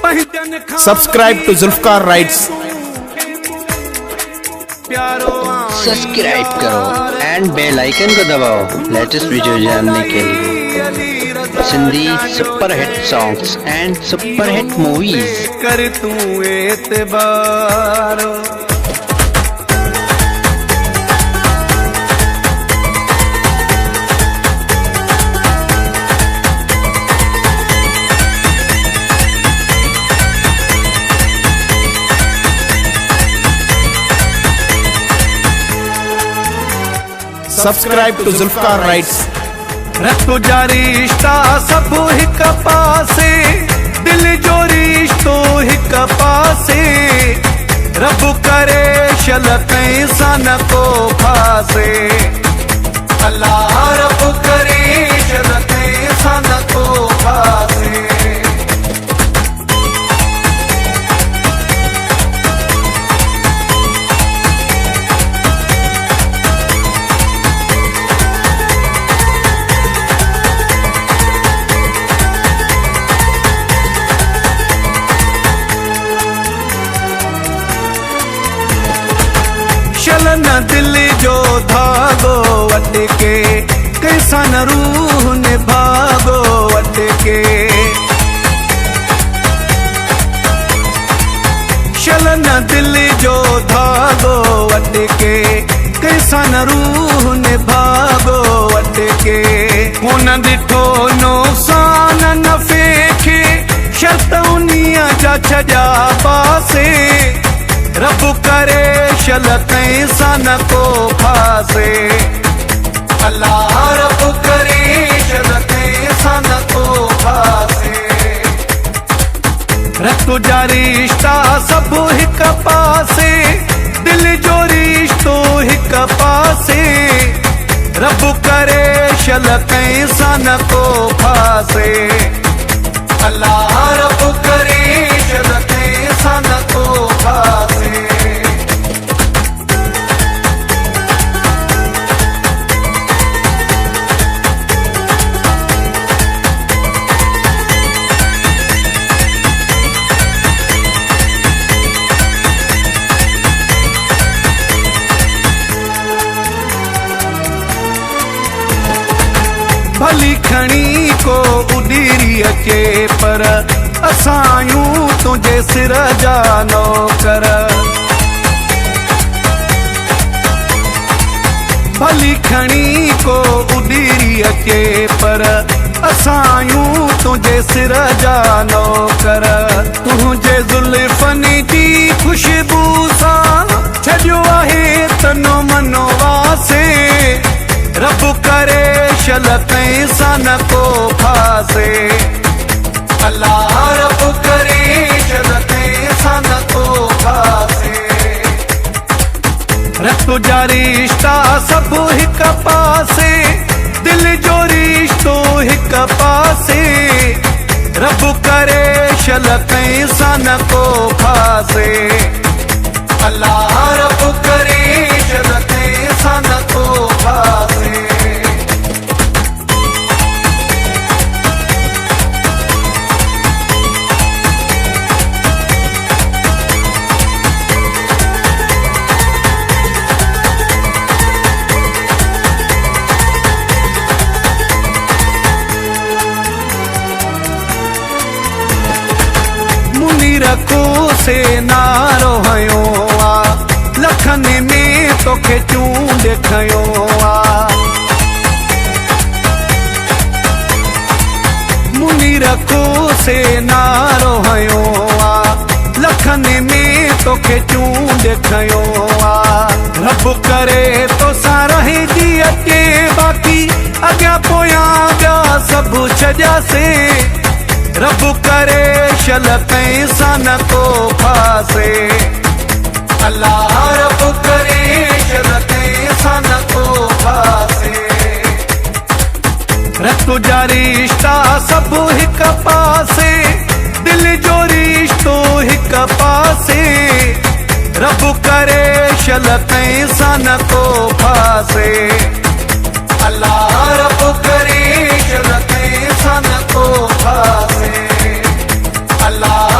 Subscribe to Zulfkar rights. Subscribe करो and bell icon को दबाओ लेटेस्ट वीडियो जानने के लिए। Sindhi superhit songs and superhit movies कर तू एतबार। Subscribe to Zulfkar rights. रखो जा रिश्ता सब हिक पासे, दिल जो रिश्तो हिक पासे। रब करे शल कैसा न को फासे, अल्लाह रब करे शल कैसा न को फासे। न दिल जो धागो अटके, कैसा न रूह ने भागो अटके। शल न दिल जो धागो अटके, कैसा न रूह ने भागो अटके। हुन ॾिठो नुक़सान न फेखे, शर्त उन्हीअ जा छॼा पासे। रब करे शल कैसा न को फासे, अल्लाह रब करे शल कैसा न को फासे। रखो जा रिश्ता सब हिक पासे, दिल जो रिश्तो हिक पासे। रब करे शल कैसा न को फासे, अल्लाह रब करे शल कैसा न को फासे। भली खणी को उडीरी अचे, पर असां यूं तुझे सिर जा नौकर। भली खणी को उडीरी अचे, पर असां यूं तुझे सिर जा नौकर। तुझे जुल्फनि जी खुशबू सां छॾियो आहे तनो मनो वासे। रब करे शल कैसा न को फासे, अल्लाह रब करे शल कैसा न को फासे। रखो जा रिश्ता सब हिक पासे, दिल जो रिश्तो हिक पासे। रब करे शल कैसा न को फासे, अल्लाह रब करे शल कैसा न को फासे। रखो से नारो हयो आ, लखन में तोखे चूंड खयो आ। मुनी रखो से नारो हयो आ, लखन में तोखे चूंड खयो आ। रब करे तो सारा ही जी अचे, बाकी अॻियां पोयां ॿिया सभु छॾियासे। रब करे शल कैसा न को फासे, अल्लाह रब करे शल कैसा न को फासे। रखो जा रिश्ता सब हिक पासे, दिल जो रिश्तो हिक पासे। रब करे शल कैसा न को फासे, अल्लाह रब करे शल कैसा न को फासे। अल्लाह